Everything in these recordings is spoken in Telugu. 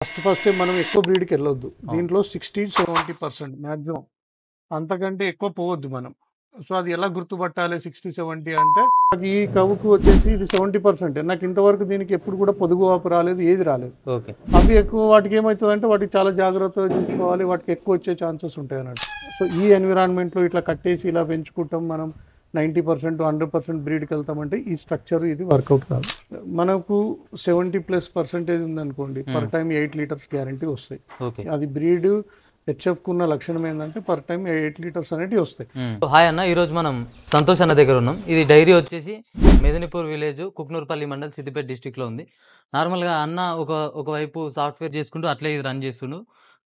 ఫస్ట్ మనం ఎక్కువ బ్రీడ్‌కి వెళ్ళొద్దు. అవును. దీంట్లో 60-70% మాక్సిమం. అంతకంటే ఎక్కువ పోవద్దు మనం. సో, అది ఎలా గుర్తుపట్టాలి 60, 70 అంటే ఈ కవుకు వచ్చేసి ఇది 70%. నాకు ఇంతవరకు దీనికి ఎప్పుడు కూడా పొదుగు వాపు రాలేదు, ఏది రాలేదు. ఓకే. అవి ఎక్కువ వాటికి ఏమవుతుందంటే వాటికి చాలా జాగ్రత్తగా చూసుకోవాలి. వాటికి ఎక్కువ వచ్చే ఛాన్సెస్ ఉంటాయి అన్నట్టు. సో, ఈ ఎన్విరాన్మెంట్‌లో ఇట్లా కట్టేసి ఇలా పెంచుకుంటాం మనం 90%, 100% బ్రీడ్‌కి వెళ్తామంటే ఈ స్ట్రక్చర్ ఇది వర్కౌట్ కాదు. మనకు 70+% ఉందనుకోండి, పర్ హ్మ్. టైమ్ 8 లీటర్స్ గ్యారంటీ వస్తాయి. ఓకే. అది బ్రీడ్ హెచ్ఎఫ్‌కు ఉన్న లక్షణం ఏంటంటే పర్ టైమ్ 8 లీటర్స్ అనేటివి వస్తాయి. హాయ్ అన్న, ఈరోజు మనం సంతోష్ అన్న దగ్గర ఉన్నాం. ఇది డైరీ వచ్చేసి మెదినిపూర్ విలేజ్, కుక్నూర్పల్లి మండల్, సిద్దిపేట డిస్టిక్లో ఉంది. నార్మల్గా అన్న ఒకవైపు సాఫ్ట్వేర్ చేసుకుంటూ అట్లే ఇది రన్ చేస్తుండు.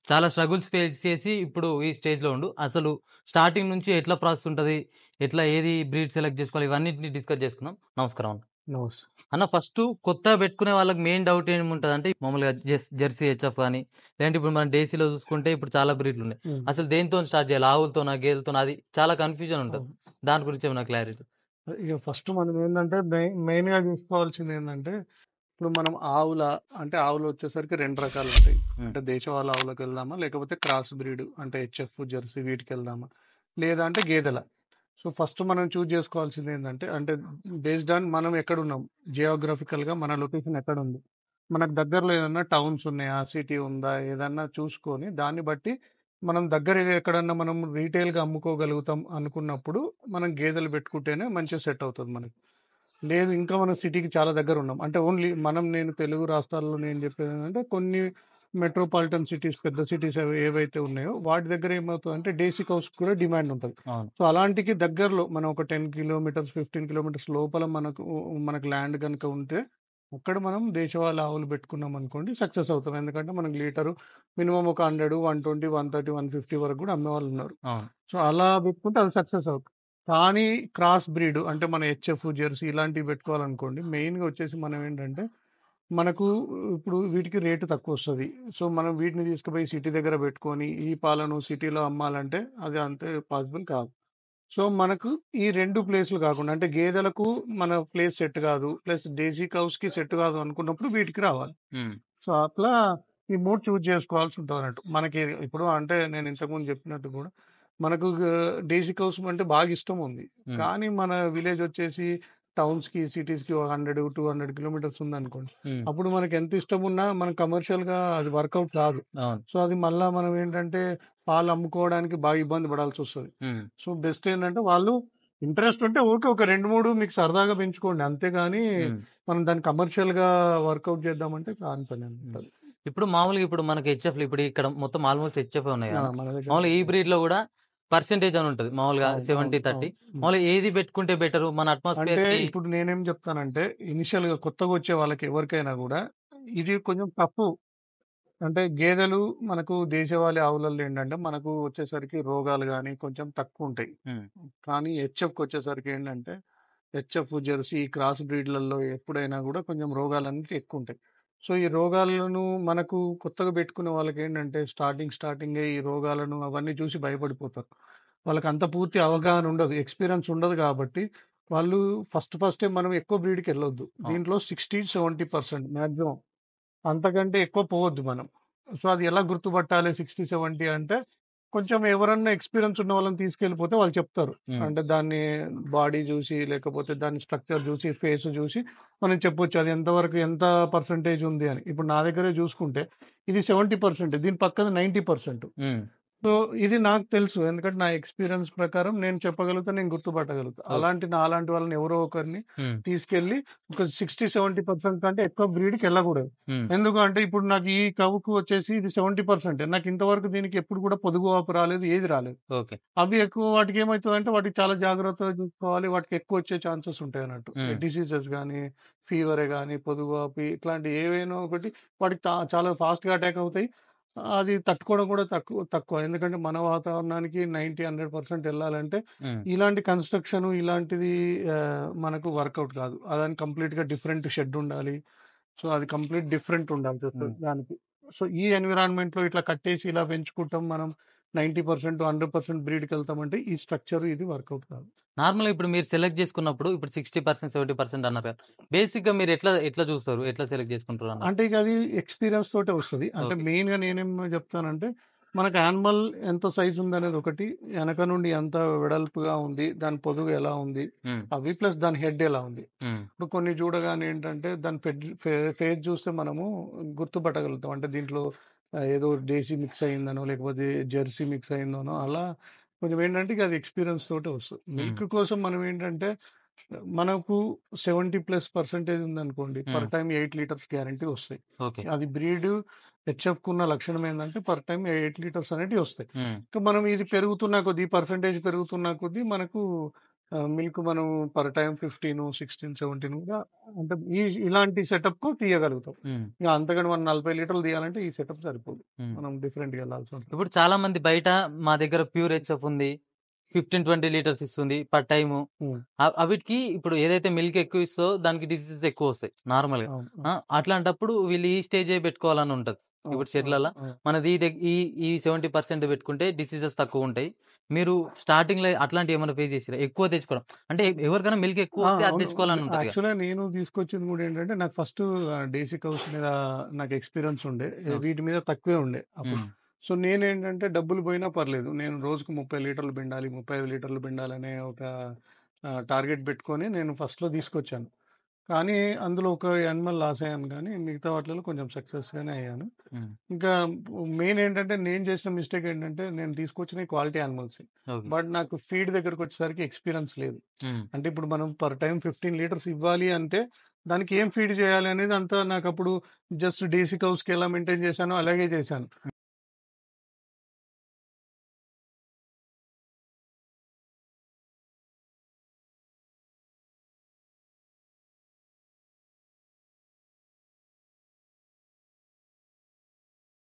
చాలా స్ట్రగుల్స్ ఫేస్ చేసి ఇప్పుడు ఈ స్టేజ్లో ఉండు. అసలు స్టార్టింగ్ నుంచి ఎట్లా ప్రాసెస్ ఉంటుంది, ఎట్లా ఏది బ్రీడ్ సెలెక్ట్ చేసుకోవాలి, ఇవన్నిటిని డిస్కస్ చేసుకుందాం. నమస్కారం అన్న. నమస్తే. అన్న, ఫస్ట్ కొత్త పెట్టుకునే వాళ్ళకి మెయిన్ డౌట్ ఏముంటుంది అంటే మామూలుగా జెర్సీ హెచ్ఎఫ్ కానీ, లేదంటే ఇప్పుడు మనం డేసీలో చూసుకుంటే ఇప్పుడు చాలా బ్రీడ్లు ఉన్నాయి. అసలు దేనితో స్టార్ట్ చేయాలి, ఆవులతోనా గేదెలతోనా, అది చాలా కన్ఫ్యూజన్ ఉంటుంది. దాని గురించి ఏమైనా క్లారిటీ? ఇక ఫస్ట్ మనం ఏంటంటే మెయిన్‌గా చూసుకోవాల్సింది ఏంటంటే ఇప్పుడు మనం ఆవులు వచ్చేసరికి 2 రకాలు ఉంటాయి. అంటే దేశవాళీ ఆవులకు వెళ్దామా, లేకపోతే క్రాస్ బ్రీడ్ అంటే హెచ్ఎఫ్, జెర్సీ వీటికి వెళ్దామా, లేదా అంటే గేదెల. సో, ఫస్ట్ మనం చూజ్ చేసుకోవాల్సింది ఏంటంటే అంటే బేస్డ్ ఆన్ మనం ఎక్కడున్నాం, జియోగ్రఫికల్‌గా మన లొకేషన్ ఎక్కడుంది. మనకు దగ్గరలో ఏదన్నా టౌన్స్ ఉన్నాయా, సిటీ ఉందా, ఏదన్నా చూసుకొని దాన్ని బట్టి మనం దగ్గరగా ఎక్కడన్నా మనం రీటైల్‌గా అమ్ముకోగలుగుతాం అనుకున్నప్పుడు మనం గేదెలు పెట్టుకుంటేనే మంచిగా సెట్ అవుతుంది మనకి. లేదు ఇంకా మనం సిటీకి చాలా దగ్గర ఉన్నాం. అంటే ఓన్లీ నేను తెలుగు రాష్ట్రాల్లో నేను చెప్పేదేంటంటే కొన్ని మెట్రోపాలిటన్ సిటీస్, పెద్ద సిటీస్ ఏవైతే ఉన్నాయో వాటి దగ్గర ఏమవుతదంటే డేసీ కౌస్‌కి కూడా డిమాండ్ ఉంటది. అవును. సో, అలాంటికి దగ్గరలో మనం ఒక 10 కిలోమీటర్స్, 15 కిలోమీటర్స్ లోపల మనకు ల్యాండ్ గనుక ఉంటే అక్కడ మనం దేశవాళీ ఆవులు పెట్టుకున్నాం అనుకోండి సక్సెస్ అవుతాం. ఎందుకంటే మనకు లీటరు మినిమమ్ ఒక 100, 120, 130, 150 వరకు కూడా అమ్మేవాళ్ళు ఉన్నారు. అవును. సో, అలా పెట్టుకుంటే అది సక్సెస్ అవుతుంది. కానీ క్రాస్ బ్రీడ్ అంటే మన హెచ్ఎఫ్, జెర్సీ ఇలాంటివి పెట్టుకోవాలనుకోండి మెయిన్‌గా వచ్చేసి మనం ఏంటంటే మనకు ఇప్పుడు వీటికి రేటు తక్కువొస్తది. సో, మనం వీటిని తీసుకుపోయి సిటీ దగ్గర పెట్టుకొని ఈ పాలను సిటీలో అమ్మాలంటే అది అంతే పాసిబుల్ కాదు. సో, మనకు ఈ 2 ప్లేస్‌లు కాకుండా అంటే గేదెలకు మన ప్లేస్ సెట్ కాదు. ప్లస్ దేశీ కౌస్‌కి సెట్ కాదు అనుకున్నప్పుడు వీటికి రావాలి. హ్మ్. సో, అట్లా ఈ 3 చూజ్ చేసుకోవాల్సి ఉంటదన్నట్టు. మనకి ఇప్పుడు అంటే నేను ఇంతకుముందు చెప్పినట్టు కూడా మనకు డేసీ కౌస్ అంటే బాగా ఇష్టం ఉంది. హ్మ్. కానీ మన విలేజ్ వచ్చేసి టౌన్స్‌కి, సిటీస్‌కి ఒక 100, 200 కిలోమీటర్స్ ఉందనుకోండి. హ్మ్. అప్పుడు మనకి ఎంత ఇష్టమున్నా మనం కమర్షియల్‌గా అది వర్కౌట్ కాదు. అవును. సో, అది మళ్ళా మనం ఏంటంటే పాలు అమ్ముకోవడానికి బాగా ఇబ్బంది పడాల్సొస్తది. హ్మ్. సో, బెస్ట్ ఏంటంటే వాళ్ళు ఇంట్రెస్ట్ ఉంటే ఓకే. ఒక 2, 3 మీకు సరదాగా పెంచుకోండి. అంతేగాని హ్మ్. మనం దాన్ని కమర్షియల్‌గా వర్కౌట్ చేద్దామంటే కాని పని హ్మ్. అన్నమాట అది. ఇప్పుడు మామూలుగా ఇప్పుడు మనకి హెచ్ఎఫ్లు ఇప్పుడు ఇక్కడ మొత్తం ఆల్మోస్ట్ హెచ్ఎఫ్ ఉన్నాయి కదా. మన దగ్గర మామూలుగా ఈ బ్రీడ్ లో కూడా పర్సెంటేజ్ అని ఉంటుంది మామూలుగా అవును. 70, అవును. 30. అవును. హ్మ్. మామూలుగా ఏది పెట్టుకుంటే బెటర్ మన అట్మాస్ఫియర్ అంటే కి? ఇప్పుడు నేనేం చెప్తానంటే ఇనిషియల్‌గా కొత్తగా వచ్చే వాళ్ళకి ఎవరికైనా గూడా ఇది కొంచెం టఫు. అంటే గేదెలు మనకు దేశవాళీ ఆవులలో ఏంటంటే మనకు వచ్చేసరికి రోగాలు గాని కొంచెం తక్కువుంటాయి. హ్మ్. కానీ హెచ్ఎఫ్‌కొచ్చేసరికి ఏంటంటే హెచ్ఎఫ్, జెర్సీ క్రాస్ బ్రీడ్‌లలో ఎప్పుడైనా గూడా కొంచెం రోగాలనేవి ఎక్కువుంటాయి. సో, ఈ రోగాలను మనకు కొత్తగా పెట్టుకునే వాళ్ళకేంటంటే స్టార్టింగే ఈ రోగాలను అవన్నీ చూసి భయపడిపోతారు. వాళ్ళకంత పూర్తి అవగాహన ఉండదు. ఎక్స్‌పీరియన్స్ ఉండదు కాబట్టి వాళ్ళు ఫస్టే మనం ఎక్కువ బ్రీడ్‌కెళ్ళొద్దు. అవును. దీంట్లో 60-70% మాక్సిమం. అంతకంటే ఎక్కువ పోవద్దు మనం. సో, అది ఎలా గుర్తుపట్టాలి 60, 70 అంటే కొంచెం ఎవరన్నా ఎక్స్‌పీరియన్స్ ఉన్న వాళ్ళని తీసుకెళ్ళిపోతే వాళ్ళు చెప్తారు. హ్మ్. అంటే దాన్ని బాడీ జూసి, లేకపోతే దాని స్ట్రక్చర్ జూసి, ఫేస్ జూసి మనం చెప్పొచ్చు. అది ఎంతవరకు ఎంత పర్సెంటేజ్ ఉంది అని. ఇప్పుడు నా దగ్గరే జూసుకుంటే ఇది 70%, దీని పక్కన 90%. హ్మ్. సో, ఇది నాకు తెలుసు. ఎందుకంటే నా ఎక్స్‌పీరియన్స్ ప్రకారం నేను చెప్పగలుగుతా, నేను గుర్తుపట్టగలుగుతా. ఓకే. నాలాంటి వాళ్ళని ఎవరో ఒకరిని హ్మ్. తీసుకెళ్ళి ఒక 60, 70% కంటే ఎక్కువ బ్రీడ్‌కెళ్ళకూడదు. హ్మ్. ఎందుకు అంటే ఇప్పుడు నాకు ఈ కవుకు వచ్చేసి ఇది 70%. నాకు ఇంతవరకు దీనికి ఎప్పుడు కూడా పొదుగు వాపు రాలేదు, ఏది రాలేదు. ఓకే. అవి ఎక్కువ వాటికి ఏమైతదంటే వాటికి చాలా జాగ్రత్తగా చూసుకోవాలి. వాటికి ఎక్కువ వచ్చే ఛాన్సెస్ ఉంటాయన్నట్టు. హ్మ్. డిసీజెస్ గాని, ఫీవరే గాని, పొదుగు వాపు ఇట్లాంటి ఏవైనా ఒకటి వాటికి చాలా ఫాస్ట్‌గా అటాక్ అవుతాయి. అది తట్టుకోవడం కూడా తక్కువ. ఎందుకంటే మన వాతావరణానికి 90, 100% ఎళ్ళాలంటే హ్మ్. ఇలాంటి కన్‌స్ట్రక్షన్ ఇలాంటిది మనకు వర్కౌట్ కాదు. అదని కంప్లీట్‌గా డిఫరెంట్ షెడ్ ఉండాలి. సో, అది కంప్లీట్ డిఫరెంట్ ఉండాల్సొస్తది హ్మ్. దానికి. సో, ఈ ఎన్విరాన్మెంట్‌లో ఇట్లా కట్టేసి ఇలా పెంచుకుంటాం మనం 90% 100% బ్రీడ్కి వెళ్తామంటే ఈ స్ట్రక్చర్ ఇది వర్కౌట్ కాదు. నార్మల్‌గా ఇప్పుడు మీరు సెలెక్ట్ చేసుకున్నప్పుడు ఇప్పుడు 60%, 70% అన్నారు కదా! బేసిక్‌గా మీరు ఎట్లా చూస్తారు? ఎట్లా సెలెక్ట్ చేసుకుంటారు అన్నట్టు? అంటే ఇక అది ఎక్స్పీరియన్స్ తోటే వస్తది. అంటే ఓకే. మెయిన్‌గా నేనేం చెప్తానంటే, మనకు యానిమల్ ఎంత సైజ్ ఉందనేది ఒకటి, వెనక నుండి ఎంత వెడల్పుగా ఉంది, దాని పొదుగు ఎలా ఉంది, హ్మ్. అవి ప్లస్ దాని హెడ్ ఎలా ఉంది. హ్మ్. ఇప్పుడు కొన్ని చూడగానే ఏంటంటే దాని ఫేస్ చూస్తే మనము గుర్తుపట్టగలుగుతాం. అంటే దీంట్లో ఏదో దేశీ మిక్స్ అయిందనో, లేకపోతే జెర్సీ మిక్స్ అయిందనో అలా కొంచెం ఏంటంటే ఇక అది ఎక్స్పీరియన్స్ తోటే వస్తది. హ్మ్. మిల్క్ కోసం మనం ఏంటంటే మనకు 70+% ఉందనుకోండి, పర్ హ్మ్. టైమ్ 8 లీటర్స్ గ్యారంటీ వస్తాయి. ఓకే. అది బ్రీడ్ హెచ్ఎఫ్‌కున్న లక్షణం ఏందంటే పర్ టైమ్ 8 లీటర్స్ అనేటివి వస్తాయి. హ్మ్. ఇంకా మనం ఇది పెరుగుతున్న కొద్దీ, పర్సెంటేజ్ పెరుగుతున్న కొద్దీ మనకు మిల్క్ మనం పర్ టైమ్ 15, 16, 17గా అంటే ఇలాంటి సెటప్‌కు తీయగలుగుతాం. హ్మ్. ఇక అంతగాని మనం 40 లీటర్లు తీయాలంటే ఈ సెటప్ సరిపోదు. హ్మ్. మనం డిఫరెంట్‌గా వెళ్ళాల్సి ఉంటుంది. ఇప్పుడు చాలా మంది బయట మా దగ్గర ప్యూర్ హెచ్ఎఫ్ ఉంది. 15, 20 లీటర్స్ ఇస్తుంది పర్ టైము. హ్మ్. అవిటికి ఇప్పుడు ఏదైతే మిల్క్ ఎక్కువ ఇస్తదో దానికి డిసీజెస్ ఎక్కువొస్తాయి నార్మల్‌గా. అవును. ఆ! అట్లాంటప్పుడు వీళ్ళు ఈ స్టేజే పెట్టుకోవాలని ఉంటది. అవును. ఇప్పుడు అవును. షెడ్లల్ల అవును. మనది ఈ 70% పెట్టుకుంటే డిసీజెస్ తక్కువుంటాయి. మీరు స్టార్టింగ్‌లో అట్లాంటివి ఏమైనా ఫేస్ చేసిర్రా? ఎక్కువ తెచ్చుకోవడం. అంటే ఎవరికైనా మిల్క్ ఎక్కువ వస్తే అది అవును. తెచ్చుకోవాలని ఉంటదిగా. యాక్చువల్‌గా నేను తీసుకొచ్చింది గూడా ఏంటంటే, నాకు ఫస్ట్ డేసీ కౌస్ మీద నాకు ఎక్స్‌పీరియన్స్ ఉండే. ఓకే. వీటి మీద తక్కువే ఉండే అప్పుడు. హ్మ్. సో, నేనేంటంటే డబ్బులు పోయినా పర్లేదు. నేను రోజుకు 30 లీటర్లు పిండాలి, 35 లీటర్లు పిండాలనే ఒక టార్గెట్ పెట్టుకొని నేను ఫస్ట్‌లో తీసుకొచ్చాను. కానీ అందులో ఒక యానిమల్ లాస్ అయ్యాను గానీ, మిగతా వాటిలలో కొంచెం సక్సెస్‌గానే అయ్యాను. హ్మ్. ఇంకా మెయిన్ ఏంటంటే, నేను చేసిన మిస్టేక్ ఏంటంటే, నేను తీసుకొచ్చినయి క్వాలిటీ యానిమల్సే. ఓకే. బట్ నాకు ఫీడ్ దగ్గరకొచ్చేసరికి ఎక్స్‌పీరియన్స్ లేదు. హ్మ్. అంటే ఇప్పుడు మనం పర్ టైమ్ 15 లీటర్స్ ఇవ్వాలి అంటే, దానికి ఏం ఫీడ్ చేయాలి అనేది అంతా నాకప్పుడు జస్ట్ డేసీ కౌస్‌కి ఎలా మెయింటైన్ చేశానో అలాగే చేశాను.